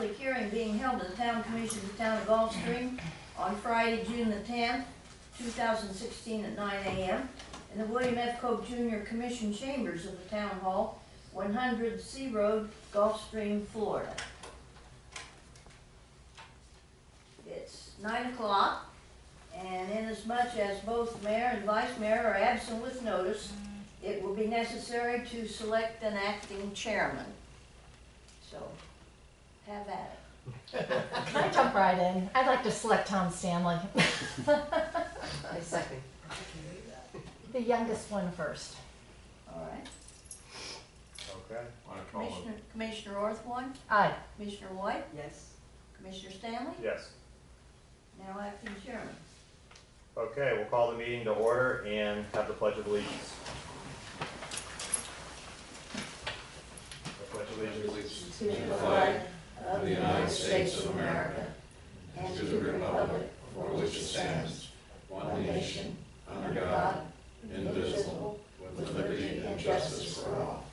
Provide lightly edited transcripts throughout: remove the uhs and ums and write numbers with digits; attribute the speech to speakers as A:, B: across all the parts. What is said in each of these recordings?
A: public hearing being held in the Town Commission of the Town of Gulfstream on Friday, June the 10th, 2016 at 9 a.m. in the William F. Cope Jr. Commission Chambers of the Town Hall, 100 C Road, Gulfstream, Florida. It's 9 o'clock, and inasmuch as both mayor and vice mayor are absent with notice, it will be necessary to select an acting chairman. So, have at it.
B: Can I jump right in? I'd like to select Tom Stanley.
C: I second.
B: The youngest one first.
A: All right.
D: Okay.
A: Commissioner Orthwine,
B: Aye.
A: Commissioner White,
C: Yes.
A: Commissioner Stanley,
D: Yes.
A: now acting chairman.
D: Okay, we'll call the meeting to order and have the Pledge of Allegiance. The Pledge of Allegiance.
A: To the flag of the United States of America and to the republic for which it stands, one nation, under God, indivisible, with liberty and justice for all.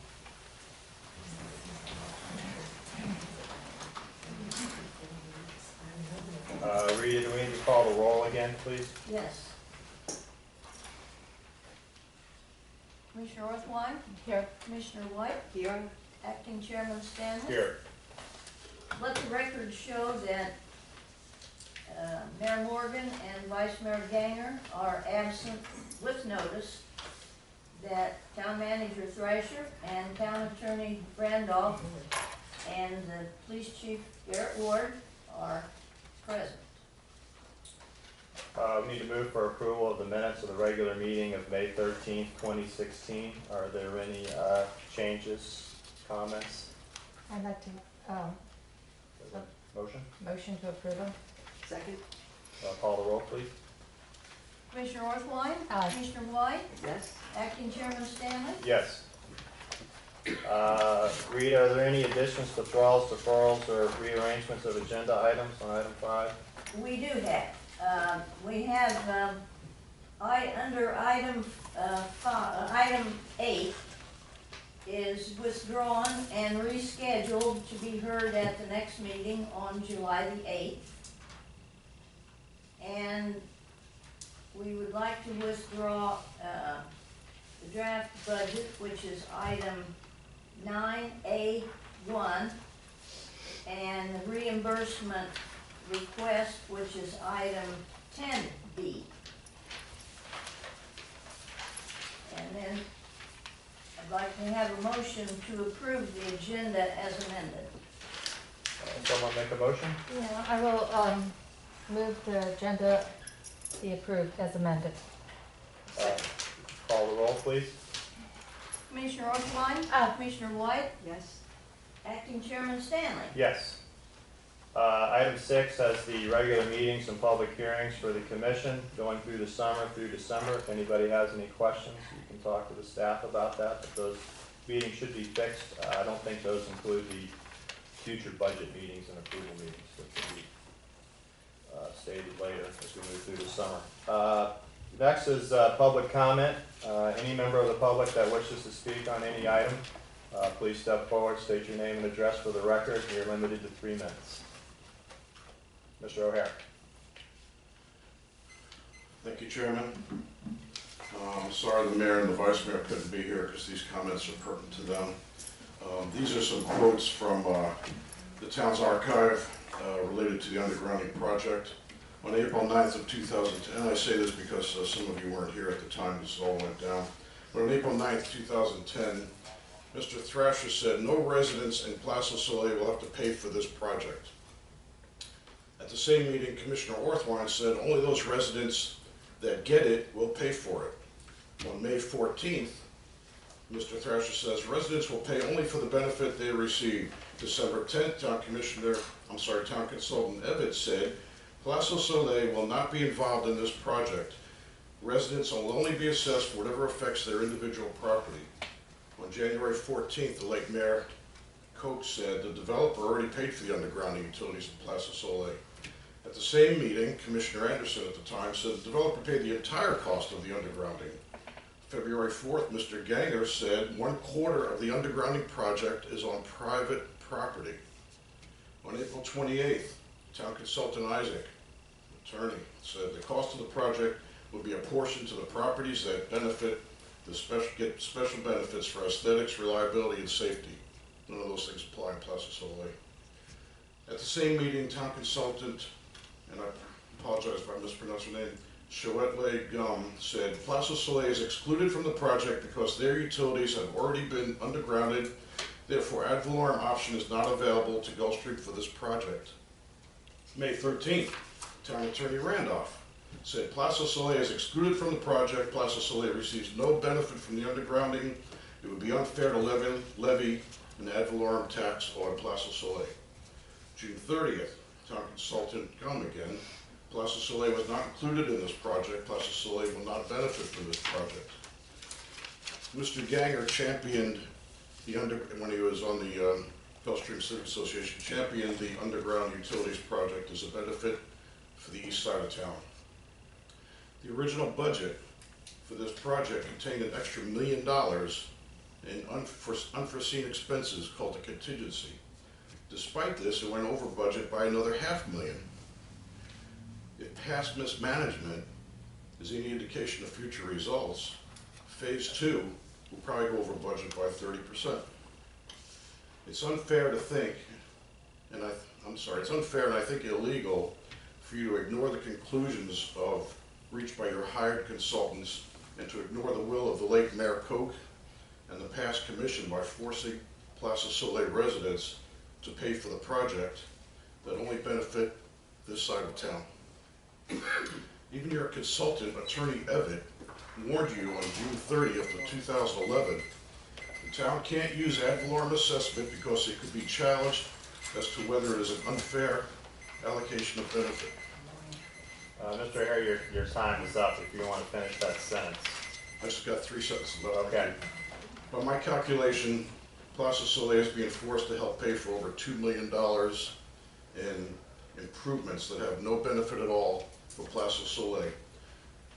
D: Rita, do we need to call the roll again, please?
A: Yes. Commissioner Orthwine,
B: Here.
A: Commissioner White,
C: Here.
A: acting chairman Stanley.
D: Here.
A: Let the record show that Mayor Morgan and Vice Mayor Ganger are absent with notice, that Town Manager Thrasher and Town Attorney Randolph and the Police Chief Garrett Ward are present.
D: We need to move for approval of the minutes of the regular meeting of May 13th, 2016. Are there any changes, comments?
B: I'd like to,
D: Motion?
B: motion to approve them.
C: Second.
D: Call the roll, please.
A: Commissioner Orthwine?
B: Aye.
A: Commissioner White?
C: Yes.
A: Acting Chairman Stanley?
D: Yes. Rita, are there any additions, withdrawals, deferrals, or rearrangements of agenda items on item 5?
A: We do have. We have, under item 8 is withdrawn and rescheduled to be heard at the next meeting on July the 8th. And we would like to withdraw the draft budget, which is item 9A1, and the reimbursement request, which is item 10B. And then I'd like to have a motion to approve the agenda as amended.
D: Someone make a motion?
B: Yeah, I will move the agenda be approved as amended.
D: Call the roll, please.
A: Commissioner Orthwine?
B: Aye.
A: Commissioner White?
C: Yes.
A: Acting Chairman Stanley?
D: Yes. Item 6 has the regular meetings and public hearings for the commission going through the summer through December. If anybody has any questions, you can talk to the staff about that, but those meetings should be fixed. I don't think those include the future budget meetings and approval meetings that will be stated later as we move through the summer. Next is public comment. Any member of the public that wishes to speak on any item, please step forward, state your name and address for the record. You're limited to 3 minutes. Mr. O'Hare.
E: Thank you, Chairman. I'm sorry the mayor and the vice mayor couldn't be here because these comments are pertinent to them. These are some quotes from the town's archive related to the undergrounding project. On April 9th of 2010, and I say this because some of you weren't here at the time this all went down, but on April 9th, 2010, Mr. Thrasher said, "No residents in Plaza Soleil will have to pay for this project." At the same meeting, Commissioner Orthwine said, "Only those residents that get it will pay for it." On May 14th, Mr. Thrasher says, "Residents will pay only for the benefit they receive." December 10th, Town Consultant Evans said, "Plaza Soleil will not be involved in this project. Residents will only be assessed for whatever affects their individual property." On January 14th, the late Mayor Coates said the developer already paid for the undergrounding utilities in Plaza Soleil. At the same meeting, Commissioner Anderson at the time said the developer paid the entire cost of the undergrounding. February 4th, Mr. Ganger said 1/4 of the undergrounding project is on private property. On April 28th, town consultant Isaac, attorney, said the cost of the project would be apportioned to the properties that benefit get special benefits for aesthetics, reliability, and safety. None of those things apply in Plaza Soleil. At the same meeting, town consultant, and I apologize if I mispronounce her name, Choetle Gum, said Plaza Soleil is excluded from the project because their utilities have already been undergrounded. Therefore, ad valorem option is not available to Gulfstream for this project. May 13th, town attorney Randolph said Plaza Soleil is excluded from the project. Plaza Soleil receives no benefit from the undergrounding. It would be unfair to levy an ad valorem tax on Plaza Soleil. June 30th, town consultant Gum again. Plaza Soleil was not included in this project. Plaza Soleil will not benefit from this project. Mr. Ganger championed when he was on the Gulfstream Civic Association, championed the underground utilities project as a benefit for the east side of town. The original budget for this project contained an extra $1 million in unforeseen expenses called a contingency. Despite this, it went over budget by another $500,000. If past mismanagement is any indication of future results, phase 2 will probably go over budget by 30%. It's unfair to think, and it's unfair and I think illegal for you to ignore the conclusions reached by your hired consultants and to ignore the will of the late Mayor Koch and the past commission by forcing Plaza Soleil residents to pay for the project that only benefit this side of town. Even your consultant, Attorney Evatt, warned you on June 30th of 2011, the town can't use ad valorem assessment because it could be challenged as to whether it is an unfair allocation of benefit.
D: Mr. Hare, your time is up if you want to finish that sentence.
E: I just got 3 sentences left.
D: Okay.
E: By my calculation, Plaza Soleil is being forced to help pay for over $2 million in improvements that have no benefit at all for Plaza Soleil.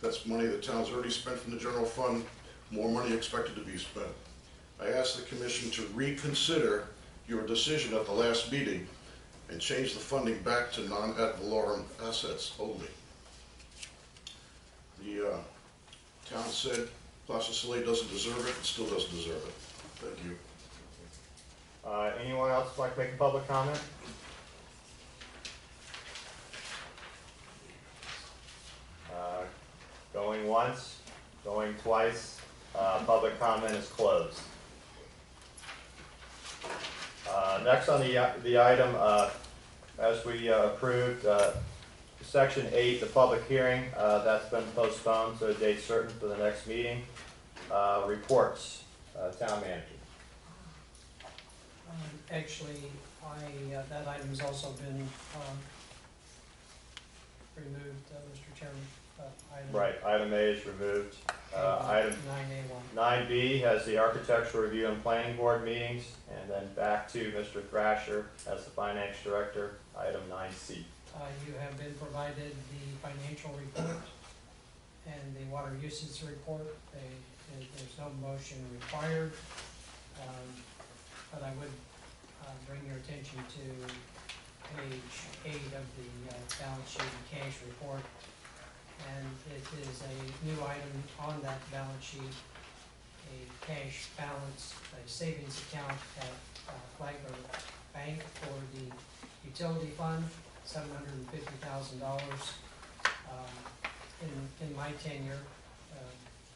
E: That's money the town's already spent from the general fund, more money expected to be spent. I ask the commission to reconsider your decision at the last meeting and change the funding back to non-ad valorem assets only. The town said Plaza Soleil doesn't deserve it, and still doesn't deserve it. Thank you.
D: Anyone else like to make a public comment? Going once, going twice, public comment is closed. Next on the item, as we approved, Section 8, the public hearing, that's been postponed to a date certain for the next meeting. Reports, town manager.
F: Actually, that item's also been removed, Mr. Chairman.
D: Right, item A is removed. Item
F: 9A1.
D: 9B has the architectural review and planning board meetings, and then back to Mr. Thrasher as the finance director, item 9C.
F: You have been provided the financial report and the water usage report. There's no motion required, but I would bring your attention to page 8 of the balance sheet and cash report. And it is a new item on that balance sheet, a cash balance, a savings account at Flagler Bank for the utility fund, $750,000. In my tenure,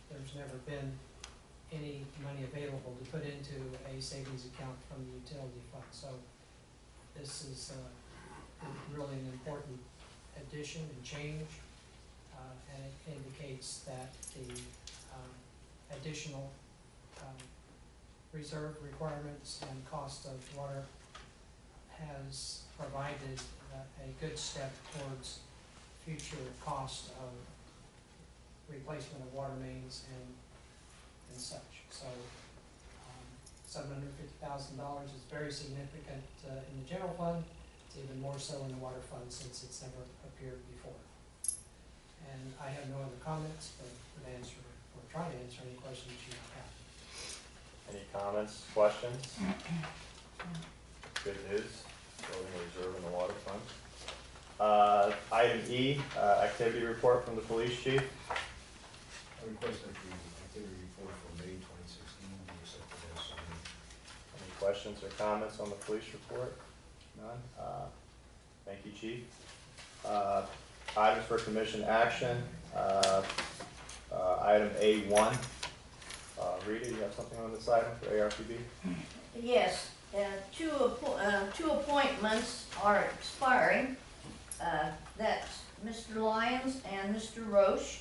F: there's never been any money available to put into a savings account from the utility fund. So this is really an important addition and change. And it indicates that the additional reserve requirements and cost of water has provided a good step towards future cost of replacement of water mains and such. So $750,000 is very significant in the general fund. It's even more so in the water fund since it's never appeared before. And I have no other comments, but would answer or try to answer any questions you might have.
D: Any comments, questions? Good news. building reserve in the waterfront. Item E, activity report from the police chief.
G: I request that the activity report for May 2016 be accepted as submitted.
D: Any questions or comments on the police report? None? Thank you, chief. Items for commission action, item A1. Rita, you have something on this item for ARPB?
A: Yes, two appointments are expiring. That's Mr. Lyons and Mr. Roche.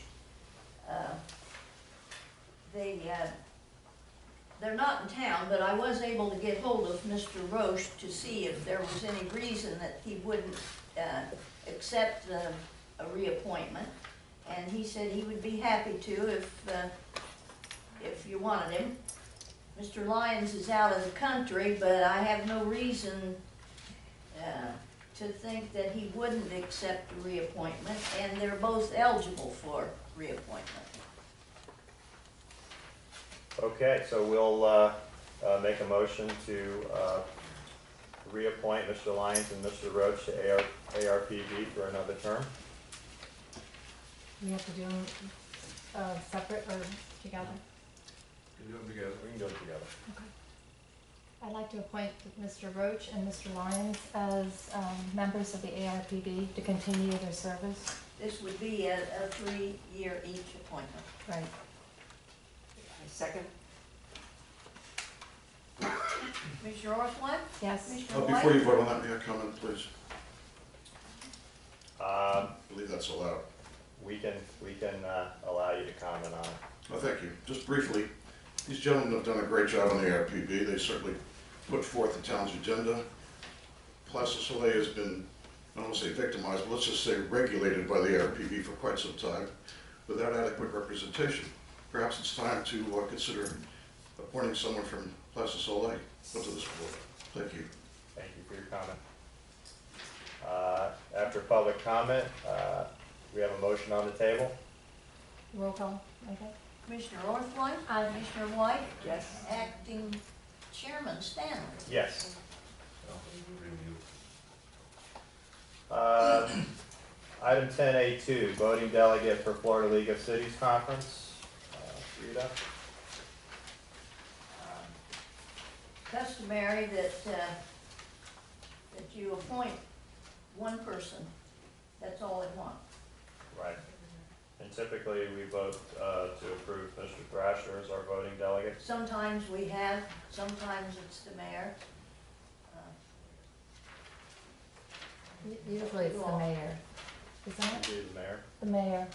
A: They're not in town, but I was able to get hold of Mr. Roche to see if there was any reason that he wouldn't accept a reappointment. And he said he would be happy to if you wanted him. Mr. Lyons is out of the country, but I have no reason to think that he wouldn't accept a reappointment, and they're both eligible for reappointment.
D: Okay, so we'll make a motion to reappoint Mr. Lyons and Mr. Roach to ARPB for another term.
B: We have to do them separate or together?
G: You do them together.
D: We can do it together.
B: Okay. I'd like to appoint Mr. Roach and Mr. Lyons as members of the ARPB to continue their service.
A: This would be a 3-year each appointment.
B: Right.
C: I second.
A: Commissioner Orthwyne?
B: Yes.
A: Commissioner White?
E: Before you vote on that, may I comment, please?
D: Um,
E: I believe that's allowed.
D: we can allow you to comment on it.
E: Well, thank you. Just briefly, these gentlemen have done a great job on the ARPB. They certainly put forth the town's agenda. Plaza Soleil has been, I don't want to say victimized, but let's just say regulated by the ARPB for quite some time without adequate representation. Perhaps it's time to consider appointing someone from Plaza Soleil up to this board. Thank you.
D: Thank you for your comment. After public comment, we have a motion on the table.
B: Roll call, okay?
A: Commissioner Orthwyne?
B: Aye.
A: Commissioner White?
C: Yes.
A: Acting Chairman Stanley?
D: Yes.
G: Review.
D: Item 10A2, voting delegate for Florida League of Cities Conference. Rita?
A: Customary that you appoint one person. That's all they want.
D: Right. And typically, we vote to approve Mr. Thrasher as our voting delegate.
A: Sometimes we have, sometimes it's the mayor.
B: Usually it's the mayor, isn't it?
D: You, the mayor.
B: The mayor.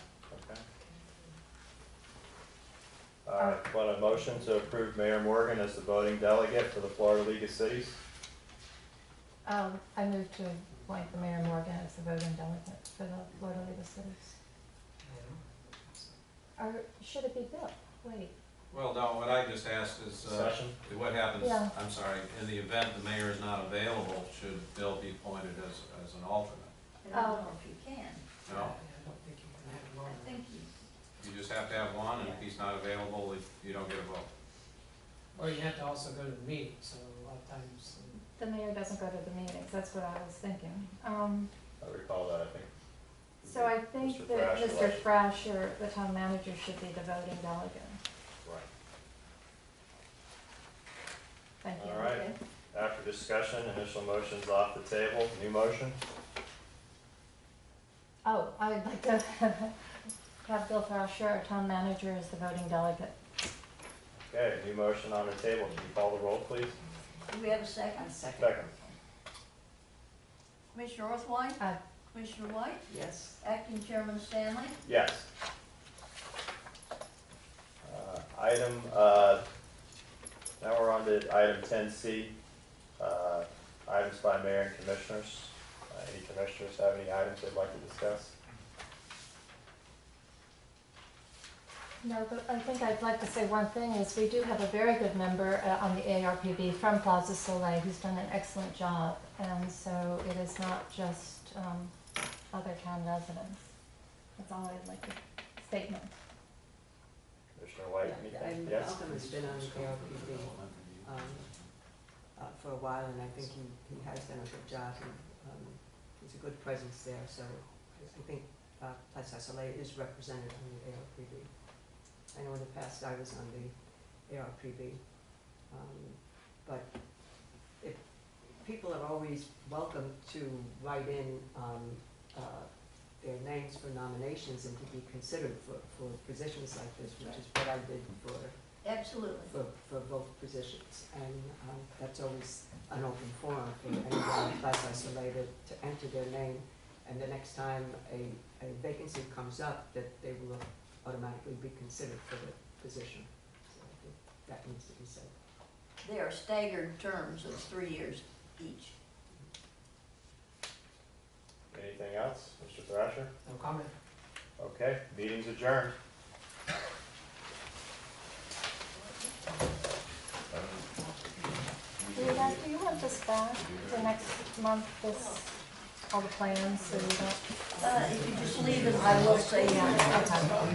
D: Okay. Want a motion to approve Mayor Morgan as the voting delegate for the Florida League of Cities?
B: I move to appoint the Mayor Morgan as the voting delegate for the Florida League of Cities. Or should it be Bill? Wait.
H: Well, no, what I just asked is,
D: Session?
H: what happens,
B: Yeah.
H: I'm sorry, in the event the mayor is not available, should Bill be appointed as an alternate?
A: And I don't know if you can.
H: No?
F: I don't think you can have
A: I
F: one.
A: think you,
H: You just have to have one, and if he's not available, you don't get a vote.
F: Or you have to also go to the meeting, so a lot of times,
B: The mayor doesn't go to the meetings, that's what I was thinking.
D: I recall that, I think.
B: So I think
D: Mr.
B: that
D: Thrasher
B: Mr.
D: was.
B: Thrasher, the town manager, should be the voting delegate.
D: Right.
B: Thank you.
D: All right.
A: okay.
D: After discussion, initial motion's off the table. New motion?
B: Oh, I'd like to have Bill Thrasher, our town manager, as the voting delegate.
D: Okay, new motion on the table. Can you call the roll, please?
A: Do we have a second?
C: I second.
D: Second.
A: Commissioner Orthwyne?
B: Aye.
A: Commissioner White?
C: Yes.
A: Acting Chairman Stanley?
D: Yes. Now we're on to item 10C, items by mayor and commissioners. Any commissioners have any items they'd like to discuss?
B: No, but I think I'd like to say one thing is we do have a very good member on the ARPB from Plaza Soleil who's done an excellent job. And so it is not just other town residents. That's all I'd like to statement.
D: Commissioner White,
C: And
D: anything? Yes?
C: Malcolm has been on the ARPB for a while, and I think he has done a good job, and he's a good presence there, so I think Plaza Soleil is represented on the ARPB. I know in the past I was on the ARPB, but if people are always welcome to write in their names for nominations and to be considered for positions like this, which is what I did
A: Absolutely.
C: for both positions. And that's always an open forum for anyone in Plaza Soleil to enter their name, and the next time a vacancy comes up, that they will automatically be considered for the position. So I think that needs to be said.
A: They are staggered terms of 3 years each.
D: Anything else, Mr. Thrasher?
F: No comment.
D: Okay, meeting's adjourned.
B: Do you want this back for next month, all the plans, so you don't?
A: If you just leave it, I will say,
B: Yeah, okay.